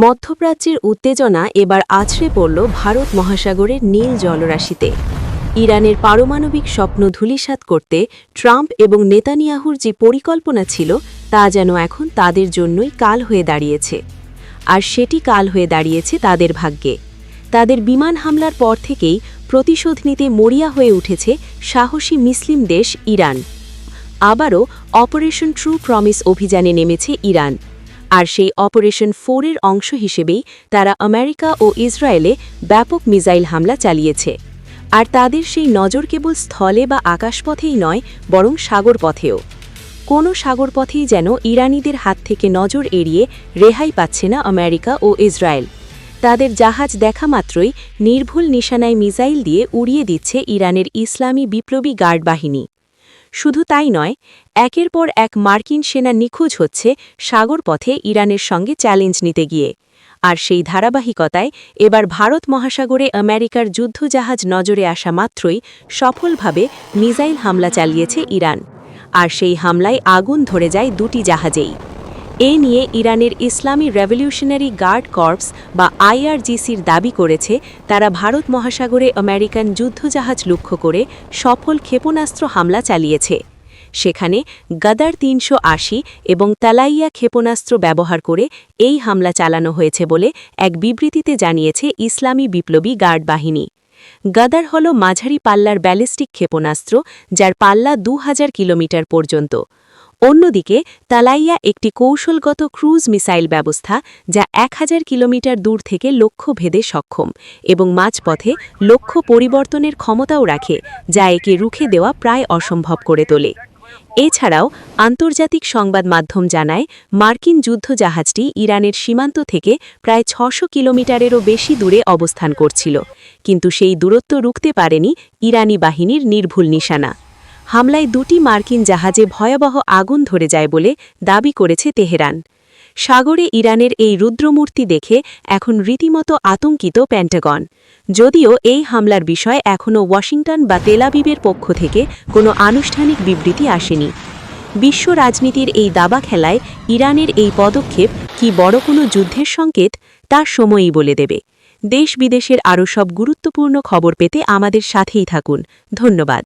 মধ্যপ্রাচ্যের উত্তেজনা এবার আছড়ে পড়ল ভারত মহাসাগরের নীল জলরাশিতে। ইরানের পারমাণবিক স্বপ্ন ধূলিসাৎ করতে ট্রাম্প এবং নেতানিয়াহুর যে পরিকল্পনা ছিল তা যেন এখন তাদের জন্যই কাল হয়ে দাঁড়িয়েছে। আর সেটি কাল হয়ে দাঁড়িয়েছে তাদের ভাগ্যে। তাদের বিমান হামলার পর থেকেই প্রতিশোধ নিতে মরিয়া হয়ে উঠেছে সাহসী মুসলিম দেশ ইরান। আবারও অপারেশন ট্রু প্রমিস অভিযানে নেমেছে ইরান। আর সেই অপারেশন 4 এর অংশ হিসেবেই তারা আমেরিকা ও ইসরায়েলে ব্যাপক মিসাইল হামলা চালিয়েছে। আর তাদের সেই নজর কেবল স্থলে বা আকাশপথেই নয়, বরং সাগরপথেও। কোনো সাগরপথেই যেন ইরানিদের হাত থেকে নজর এড়িয়ে রেহাই পাচ্ছে না আমেরিকা ও ইসরায়েল। তাদের জাহাজ দেখা মাত্রই নির্ভুল নিশানায় মিসাইল দিয়ে উড়িয়ে দিচ্ছে ইরানের ইসলামী বিপ্লবী গার্ড বাহিনী। শুধু তাই নয়, একের পর এক মার্কিন সেনা নিখোঁজ হচ্ছে সাগরপথে ইরানের সঙ্গে চ্যালেঞ্জ নিতে গিয়ে। আর সেই ধারাবাহিকতায় এবার ভারত মহাসাগরে আমেরিকার যুদ্ধজাহাজ নজরে আসা মাত্রই সফলভাবে মিসাইল হামলা চালিয়েছে ইরান। আর সেই হামলায় আগুন ধরে যায় দুটি জাহাজেই। এ নিয়ে ইরানের ইসলামী রেভলিউশনারি গার্ড কর্পস বা আইআরজিসির দাবি করেছে তারা ভারত মহাসাগরে আমেরিকান যুদ্ধজাহাজ লক্ষ্য করে সফল ক্ষেপণাস্ত্র হামলা চালিয়েছে। সেখানে গাদার ৩৮০ এবং তালাইয়া ক্ষেপণাস্ত্র ব্যবহার করে এই হামলা চালানো হয়েছে বলে এক বিবৃতিতে জানিয়েছে ইসলামী বিপ্লবী গার্ড বাহিনী। গাদার হল মাঝারি পাল্লার ব্যালিস্টিক ক্ষেপণাস্ত্র, যার পাল্লা ২০০০ কিলোমিটার পর্যন্ত। অন্যদিকে তালাইয়া একটি কৌশলগত ক্রুজ মিসাইল ব্যবস্থা, যা ১০০০ কিলোমিটার দূর থেকে লক্ষ্য ভেদে সক্ষম এবং মাঝপথে লক্ষ্য পরিবর্তনের ক্ষমতাও রাখে, যা একে রুখে দেওয়া প্রায় অসম্ভব করে তোলে। এছাড়াও আন্তর্জাতিক সংবাদ মাধ্যম জানায় মার্কিন যুদ্ধজাহাজটি ইরানের সীমান্ত থেকে প্রায় ৬০০ কিলোমিটারেরও বেশি দূরে অবস্থান করছিল, কিন্তু সেই দূরত্ব রুখতে পারেনি ইরানি বাহিনীর নির্ভুল নিশানা। হামলায় দুটি মার্কিন জাহাজে ভয়াবহ আগুন ধরে যায় বলে দাবি করেছে তেহরান। সাগরে ইরানের এই রুদ্রমূর্তি দেখে এখন রীতিমতো আতঙ্কিত পেন্টাগন। যদিও এই হামলার বিষয়ে এখনও ওয়াশিংটন বা তেলাবিবের পক্ষ থেকে কোনো আনুষ্ঠানিক বিবৃতি আসেনি। বিশ্ব রাজনীতির এই দাবা খেলায় ইরানের এই পদক্ষেপ কি বড় কোনো যুদ্ধের সংকেত, তার সময়ই বলে দেবে। দেশ বিদেশের আরও সব গুরুত্বপূর্ণ খবর পেতে আমাদের সাথেই থাকুন। ধন্যবাদ।